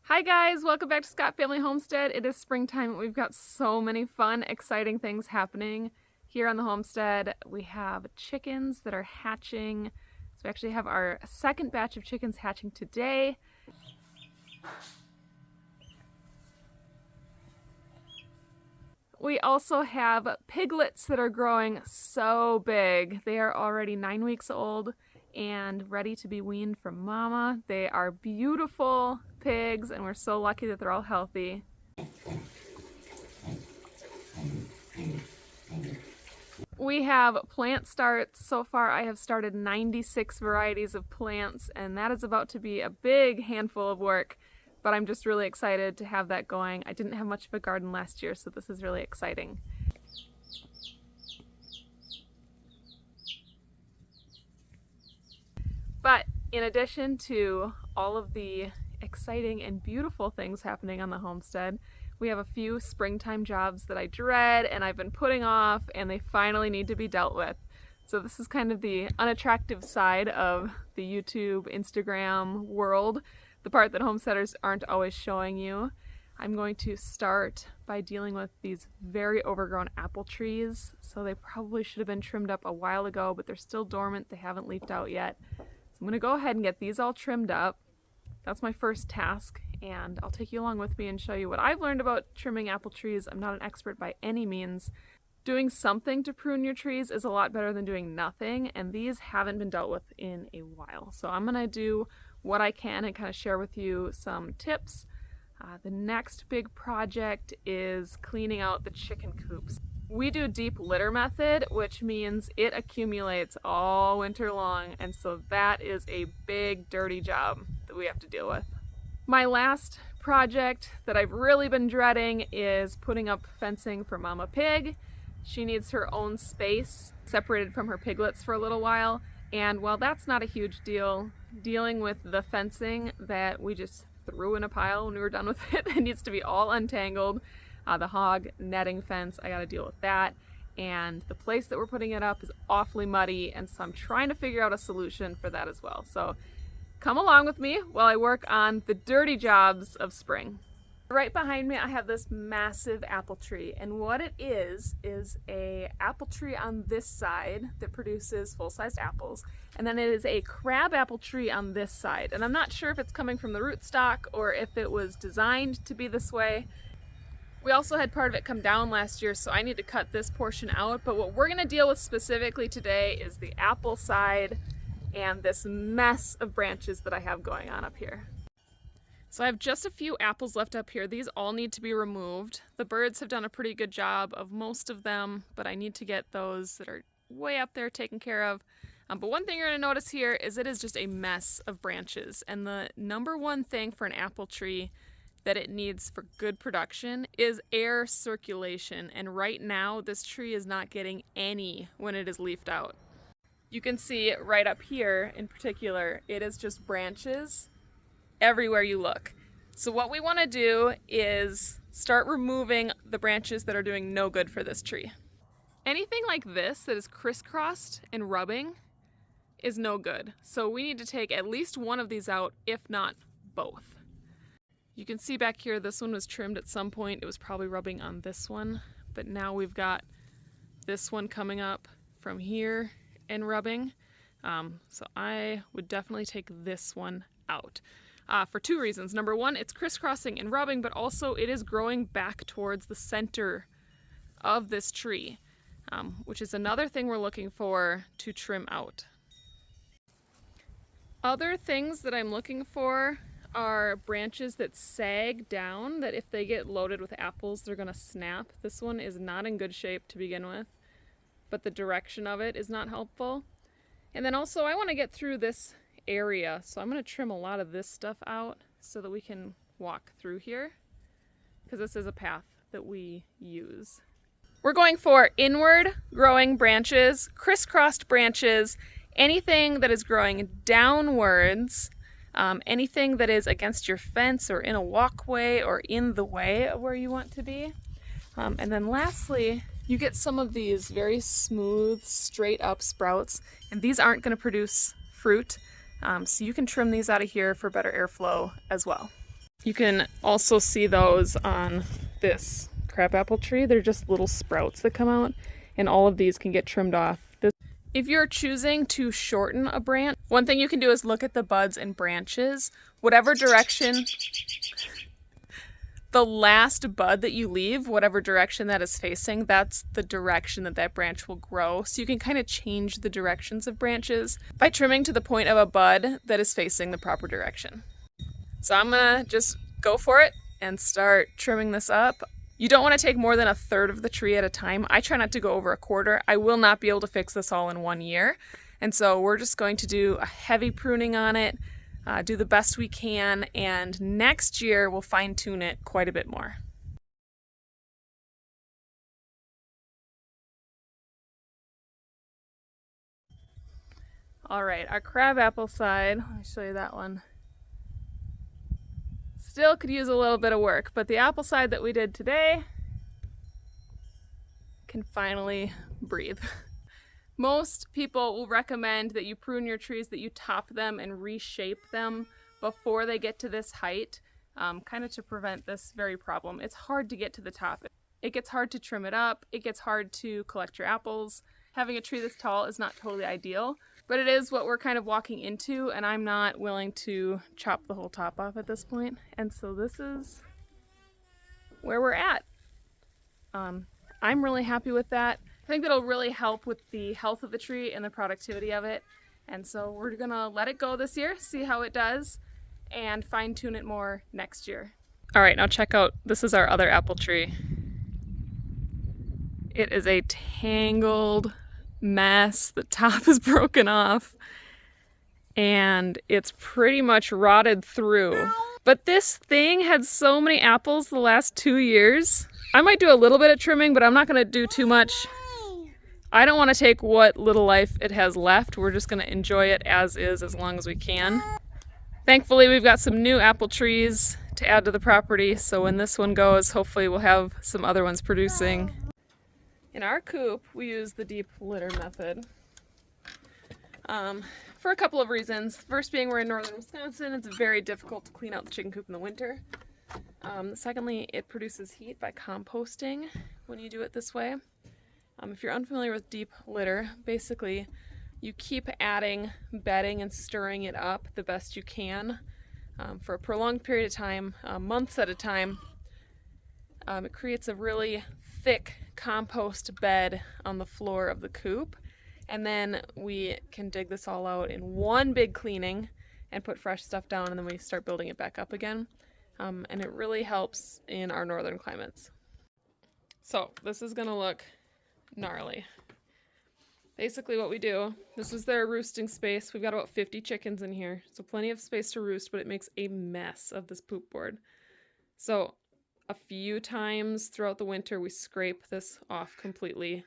Hi guys, welcome back to Scott Family Homestead. It is springtime and we've got so many fun, exciting things happening here on the homestead. We have chickens that are hatching. So we actually have our second batch of chickens hatching today. We also have piglets that are growing so big. They are already 9 weeks old and ready to be weaned from mama. They are beautiful pigs and we're so lucky that they're all healthy. We have plant starts. So far I have started 96 varieties of plants, and that is about to be a big handful of work, but I'm just really excited to have that going. I didn't have much of a garden last year, so this is really exciting. But in addition to all of the exciting and beautiful things happening on the homestead, we have a few springtime jobs that I dread and I've been putting off, and they finally need to be dealt with. So this is kind of the unattractive side of the YouTube, Instagram world, the part that homesteaders aren't always showing you. I'm going to start by dealing with these very overgrown apple trees. So they probably should have been trimmed up a while ago, but they're still dormant. They haven't leafed out yet. So I'm going to go ahead and get these all trimmed up. That's my first task, and I'll take you along with me and show you what I've learned about trimming apple trees. I'm not an expert by any means. Doing something to prune your trees is a lot better than doing nothing, and these haven't been dealt with in a while. So I'm going to do what I can and kind of share with you some tips. The next big project is cleaning out the chicken coops. We do deep litter method, which means it accumulates all winter long, and so that is a big dirty job that we have to deal with. My last project that I've really been dreading is putting up fencing for Mama Pig. She needs her own space, separated from her piglets for a little while, and while that's not a huge deal, dealing with the fencing that we just threw in a pile when we were done with it needs to be all untangled. The hog netting fence, I gotta deal with that. And the place that we're putting it up is awfully muddy, and so I'm trying to figure out a solution for that as well. So come along with me while I work on the dirty jobs of spring. Right behind me I have this massive apple tree, and what it is a apple tree on this side that produces full-sized apples, and then it is a crab apple tree on this side. And I'm not sure if it's coming from the rootstock or if it was designed to be this way. We also had part of it come down last year, so I need to cut this portion out, but what we're going to deal with specifically today is the apple side and this mess of branches that I have going on up here. So I have just a few apples left up here. These all need to be removed. The birds have done a pretty good job of most of them, but I need to get those that are way up there taken care of. But one thing you're going to notice here is it is just a mess of branches, and the number one thing for an apple tree that it needs for good production is air circulation, and right now this tree is not getting any when it is leafed out. You can see right up here in particular, it is just branches everywhere you look. So what we want to do is start removing the branches that are doing no good for this tree. Anything like this that is crisscrossed and rubbing is no good. So we need to take at least one of these out, if not both. You can see back here, this one was trimmed at some point. It was probably rubbing on this one, but now we've got this one coming up from here and rubbing. So I would definitely take this one out for two reasons. Number one, it's crisscrossing and rubbing, but also it is growing back towards the center of this tree, which is another thing we're looking for to trim out. Other things that I'm looking for are branches that sag down, that if they get loaded with apples, they're gonna snap. This one is not in good shape to begin with, but the direction of it is not helpful. And then also I want to get through this area, so I'm going to trim a lot of this stuff out so that we can walk through here, because this is a path that we use. We're going for inward growing branches, crisscrossed branches, anything that is growing downwards, anything that is against your fence or in a walkway or in the way of where you want to be. And then lastly, you get some of these very smooth, straight up sprouts, and these aren't going to produce fruit. So you can trim these out of here for better airflow as well. You can also see those on this crabapple tree. They're just little sprouts that come out, and all of these can get trimmed off. If you're choosing to shorten a branch, one thing you can do is look at the buds and branches. Whatever direction the last bud that you leave, whatever direction that is facing, that's the direction that that branch will grow. So you can kind of change the directions of branches by trimming to the point of a bud that is facing the proper direction. So I'm gonna just go for it and start trimming this up. You don't want to take more than 1/3 of the tree at a time. I try not to go over 1/4. I will not be able to fix this all in 1 year. And so we're just going to do a heavy pruning on it, do the best we can, and next year we'll fine tune it quite a bit more. All right, our crabapple side, let me show you that one. Still could use a little bit of work, but the apple side that we did today can finally breathe. Most people will recommend that you prune your trees, that you top them and reshape them before they get to this height, kind of to prevent this very problem. It's hard to get to the top. It gets hard to trim it up. It gets hard to collect your apples. Having a tree this tall is not totally ideal, but it is what we're kind of walking into, and I'm not willing to chop the whole top off at this point. And so this is where we're at. I'm really happy with that. I think that'll really help with the health of the tree and the productivity of it. And so we're gonna let it go this year, see how it does, and fine tune it more next year. All right, now check out, this is our other apple tree. It is a tangled mess. The top is broken off and it's pretty much rotted through. But this thing had so many apples the last 2 years. I might do a little bit of trimming, but I'm not gonna do too much. I don't want to take what little life it has left. We're just going to enjoy it as is as long as we can. Thankfully, we've got some new apple trees to add to the property, so when this one goes, hopefully we'll have some other ones producing. In our coop, we use the deep litter method for a couple of reasons. First being we're in northern Wisconsin, it's very difficult to clean out the chicken coop in the winter. Secondly, it produces heat by composting when you do it this way. If you're unfamiliar with deep litter, basically you keep adding bedding and stirring it up the best you can for a prolonged period of time, months at a time. It creates a really thick compost bed on the floor of the coop, and then we can dig this all out in one big cleaning and put fresh stuff down, and then we start building it back up again. And it really helps in our northern climates. So this is gonna look gnarly. Basically what we do, this is their roosting space. We've got about 50 chickens in here, so plenty of space to roost, but it makes a mess of this poop board. So a few times throughout the winter we scrape this off completely,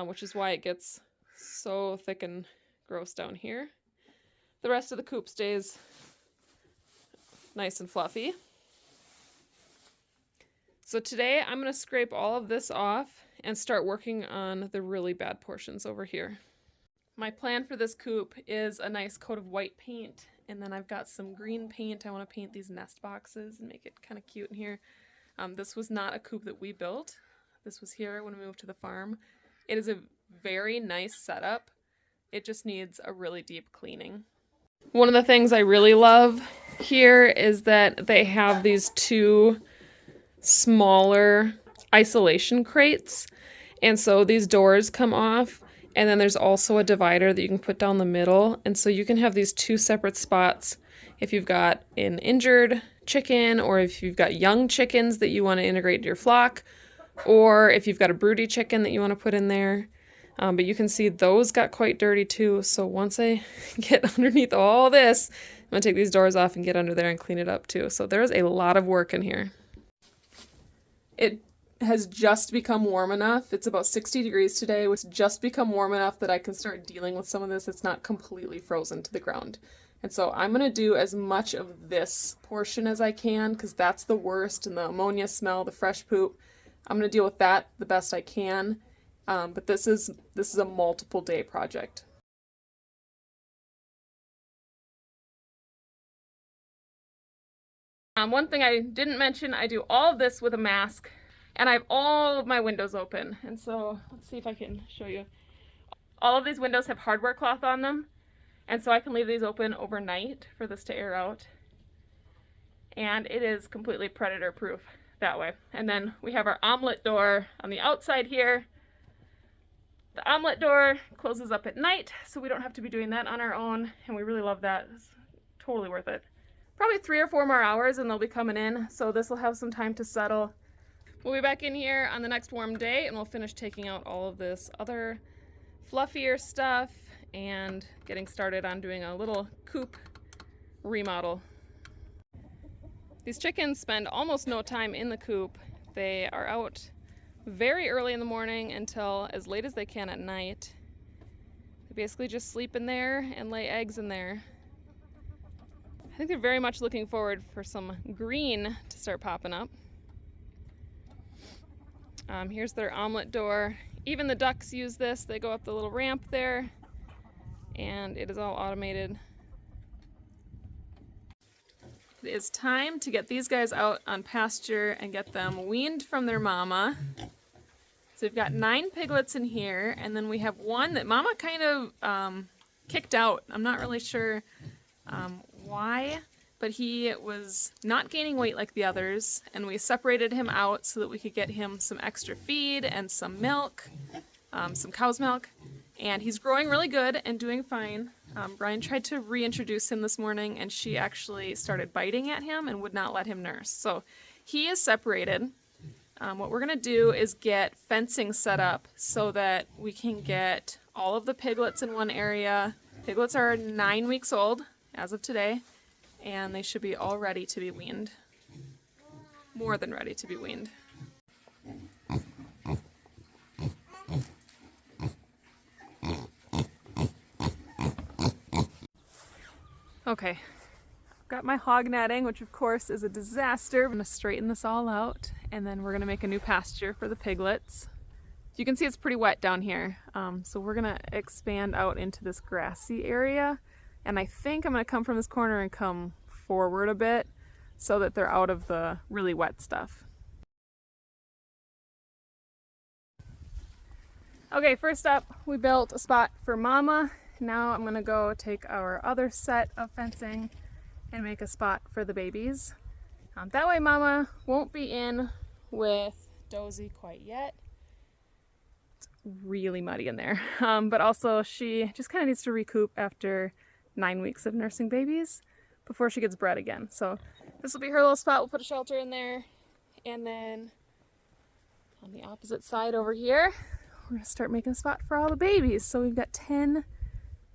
which is why it gets so thick and gross down here. The rest of the coop stays nice and fluffy. So today I'm going to scrape all of this off and start working on the really bad portions over here. My plan for this coop is a nice coat of white paint, and then I've got some green paint. I want to paint these nest boxes and make it kind of cute in here. This was not a coop that we built. This was here when we moved to the farm. It is a very nice setup. It just needs a really deep cleaning. One of the things I really love here is that they have these two smaller isolation crates, and so these doors come off, and then there's also a divider that you can put down the middle, and so you can have these two separate spots if you've got an injured chicken, or if you've got young chickens that you want to integrate into your flock, or if you've got a broody chicken that you want to put in there. But you can see those got quite dirty too, so once I get underneath all this, I'm going to take these doors off and get under there and clean it up too. So there's a lot of work in here. It has just become warm enough. It's about 60 degrees today. It's just become warm enough that I can start dealing with some of this. It's not completely frozen to the ground. And so I'm going to do as much of this portion as I can, because that's the worst, and the ammonia smell, the fresh poop. I'm going to deal with that the best I can. But this is a multiple day project. One thing I didn't mention, I do all of this with a mask, and I have all of my windows open. And so let's see if I can show you. All of these windows have hardware cloth on them, and so I can leave these open overnight for this to air out. And it is completely predator proof that way. And then we have our omelet door on the outside here. The omelet door closes up at night, so we don't have to be doing that on our own, and we really love that. It's totally worth it. Probably 3 or 4 more hours and they'll be coming in, so this will have some time to settle. We'll be back in here on the next warm day and we'll finish taking out all of this other fluffier stuff and getting started on doing a little coop remodel. These chickens spend almost no time in the coop. They are out very early in the morning until as late as they can at night. They basically just sleep in there and lay eggs in there. I think they're very much looking forward for some green to start popping up. Here's their omelet door. Even the ducks use this. They go up the little ramp there, and it is all automated. It is time to get these guys out on pasture and get them weaned from their mama. So we've got 9 piglets in here, and then we have one that mama kind of kicked out. I'm not really sure why, but he was not gaining weight like the others, and we separated him out so that we could get him some extra feed and some milk, some cow's milk, and he's growing really good and doing fine. Brian tried to reintroduce him this morning, and she actually started biting at him and would not let him nurse. So he is separated. What we're going to do is get fencing set up so that we can get all of the piglets in one area. Piglets are 9 weeks old as of today, and they should be all ready to be weaned. More than ready to be weaned. Okay, got my hog netting, which of course is a disaster. I'm gonna straighten this all out, and then we're gonna make a new pasture for the piglets. You can see it's pretty wet down here, so we're gonna expand out into this grassy area, and I think I'm gonna come from this corner and come forward a bit so that they're out of the really wet stuff. Okay, first up, we built a spot for Mama. Now I'm gonna go take our other set of fencing and make a spot for the babies. That way Mama won't be in with Dozy quite yet. It's really muddy in there, but also she just kind of needs to recoup after 9 weeks of nursing babies before she gets bred again. So this will be her little spot. We'll put a shelter in there, and then on the opposite side over here, we're gonna start making a spot for all the babies. So we've got 10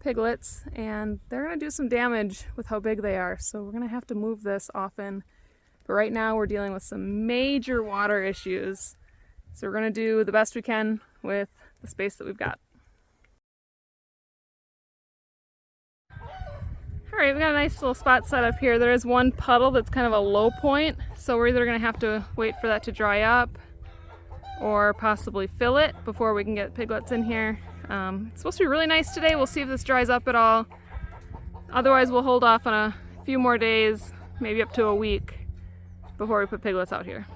piglets, and they're gonna do some damage with how big they are. So we're gonna have to move this often. But right now we're dealing with some major water issues. So we're gonna do the best we can with the space that we've got. All right, we've got a nice little spot set up here. There is one puddle that's kind of a low point, so we're either gonna have to wait for that to dry up or possibly fill it before we can get piglets in here. It's supposed to be really nice today. We'll see if this dries up at all. Otherwise, we'll hold off on a few more days, maybe up to a week, before we put piglets out here.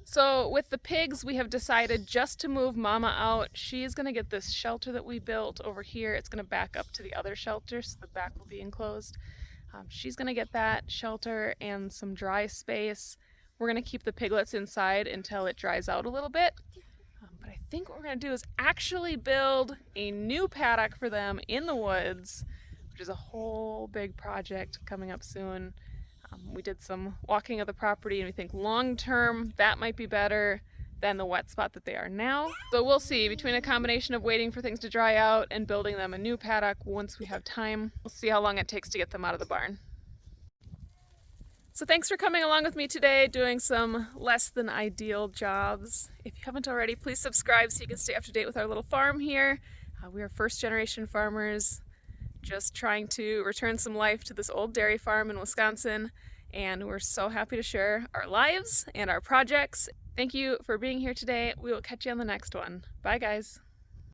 So with the pigs, we have decided just to move Mama out. She's gonna get this shelter that we built over here. It's gonna back up to the other shelter, so the back will be enclosed. She's gonna get that shelter and some dry space. We're gonna keep the piglets inside until it dries out a little bit. But I think what we're gonna do is actually build a new paddock for them in the woods, which is a whole big project coming up soon. We did some walking of the property, and we think long term that might be better than the wet spot that they are now. So we'll see. Between a combination of waiting for things to dry out and building them a new paddock once we have time, we'll see how long it takes to get them out of the barn. So thanks for coming along with me today, doing some less than ideal jobs. If you haven't already, please subscribe so you can stay up to date with our little farm here. We are first generation farmers, just trying to return some life to this old dairy farm in Wisconsin, and we're so happy to share our lives and our projects. Thank you for being here today. We will catch you on the next one. Bye guys.